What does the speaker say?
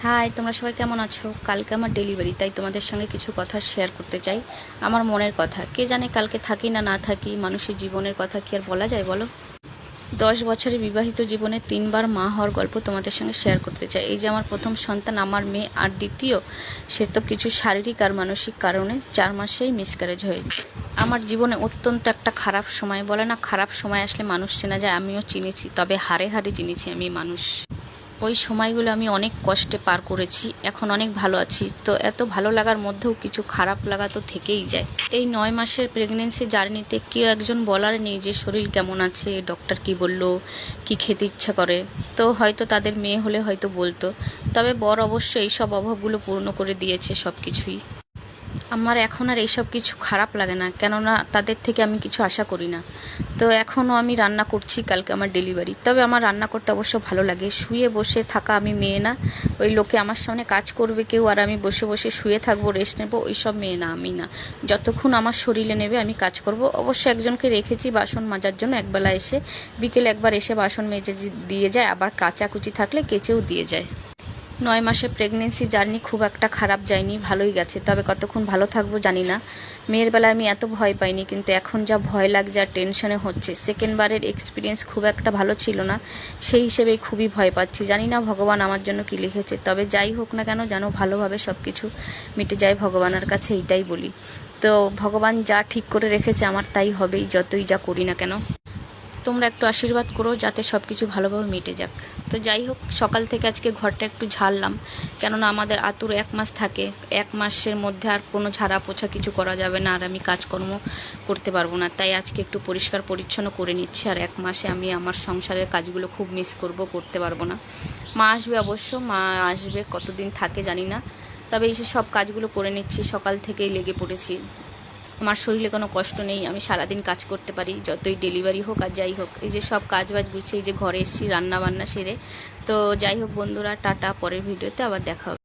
High, তোমরা সবাই কেমন আছো? কালকে আমার ডেলিভারি, তাই তোমাদের সঙ্গে কিছু কথা শেয়ার করতে চাই। আমার মনের কথা, কে জানে কালকে থাকি না না থাকি। মানুষের জীবনের কথা কি আর বলা যায় বলো? 10 বছরের বিবাহিত জীবনে 3বার মা হওয়ার গল্প তোমাদের সঙ্গে শেয়ার করতে চাই। এই যে আমার প্রথম সন্তান আমার মেয়ে, আর দ্বিতীয় সে তো কিছু শারীরিক আর মানসিক কারণে 4 মাসেই মিসক্যারেজ হয়েছে। আমার জীবনে অত্যন্ত একটা খারাপ সময়, বলে না খারাপ সময় আসলে মানুষ চেনা যায়, আমিও চিনেছি, তবে হারে হারে চিনেছি আমি মানুষ। ওই সময়গুলো আমি অনেক কষ্টে পার করেছি, এখন অনেক ভালো আছি। তো এত ভালো লাগার মধ্যেও কিছু খারাপ লাগা তো থেকেই যায়। এই 9 মাসের প্রেগনেন্সি জার্নিতে কেউ একজন বলার নেই যে শরীর কেমন আছে, ডক্টর কি বললো, কি খেতে ইচ্ছা করে। তো হয়তো তাদের মেয়ে হলে হয়তো বলতো, তবে বর অবশ্য এইসব অভাবগুলো পূর্ণ করে দিয়েছে সব কিছুই। আমার এখন আর এইসব কিছু খারাপ লাগে না, কেননা তাদের থেকে আমি কিছু আশা করি না। তো এখনও আমি রান্না করছি, কালকে আমার ডেলিভারি। তবে আমার রান্না করতে অবশ্য ভালো লাগে। শুয়ে বসে থাকা আমি মেয়ে না। ওই লোকে আমার সামনে কাজ করবে কেউ আর আমি বসে বসে শুয়ে থাকবো, রেস্ট নেবো, ওইসব মেয়ে না আমি না। যতক্ষণ আমার শরীরে নেবে আমি কাজ করব। অবশ্য একজনকে রেখেছি বাসন মাজার জন্য, একবেলা এসে বিকেলে একবার এসে বাসন মেজে দিয়ে যায়, আবার কাচাকুচি থাকলে কেচেও দিয়ে যায়। 9 মাসের প্রেগনেন্সি জার্নি খুব একটা খারাপ যায়নি, ভালোই গেছে। তবে কতক্ষণ ভালো থাকবো জানি না। মেয়ের বেলায় আমি এত ভয় পাইনি, কিন্তু এখন যা ভয় লাগছে আর টেনশনে হচ্ছে। সেকেন্ডবারের এক্সপিরিয়েন্স খুব একটা ভালো ছিল না, সেই হিসেবেই খুবই ভয় পাচ্ছি। জানি না ভগবান আমার জন্য কি লিখেছে। তবে যাই হোক না কেন, যেন ভালোভাবে সব কিছু মিটে যায়, ভগবানের কাছে এইটাই বলি। তো ভগবান যা ঠিক করে রেখেছে আমার তাই হবেই, যতই যা করি না কেন। তোমরা একটু আশীর্বাদ করো যাতে সব কিছু ভালোভাবে মিটে যাক। তো যাই হোক, সকাল থেকে আজকে ঘরটা একটু ঝাড়লাম, কেননা আমাদের আতুর 1 মাস থাকে। 1 মাসের মধ্যে আর কোনো ঝাড়া পোছা কিছু করা যাবে না, আর আমি কাজকর্ম করতে পারবো না। তাই আজকে একটু পরিষ্কার পরিচ্ছন্ন করে নিচ্ছি। আর 1 মাসে আমি আমার সংসারের কাজগুলো খুব মিস করব, করতে পারবো না। মা আসবে অবশ্য, মা আসবে, কতদিন থাকে জানি না। তবে এই সব কাজগুলো করে নিচ্ছি, সকাল থেকেই লেগে পড়েছি। আমার শরীরে কোনো কষ্ট নেই, আমি সারাদিন কাজ করতে পারি, যতই ডেলিভারি হোক আর যাই হোক। এই যে সব কাজ বাজ গুছিয়ে এই যে ঘরে এসেছি রান্না বান্না সেরে। তো যাই হোক বন্ধুরা, টাটা, পরের ভিডিওতে আবার দেখা হবে।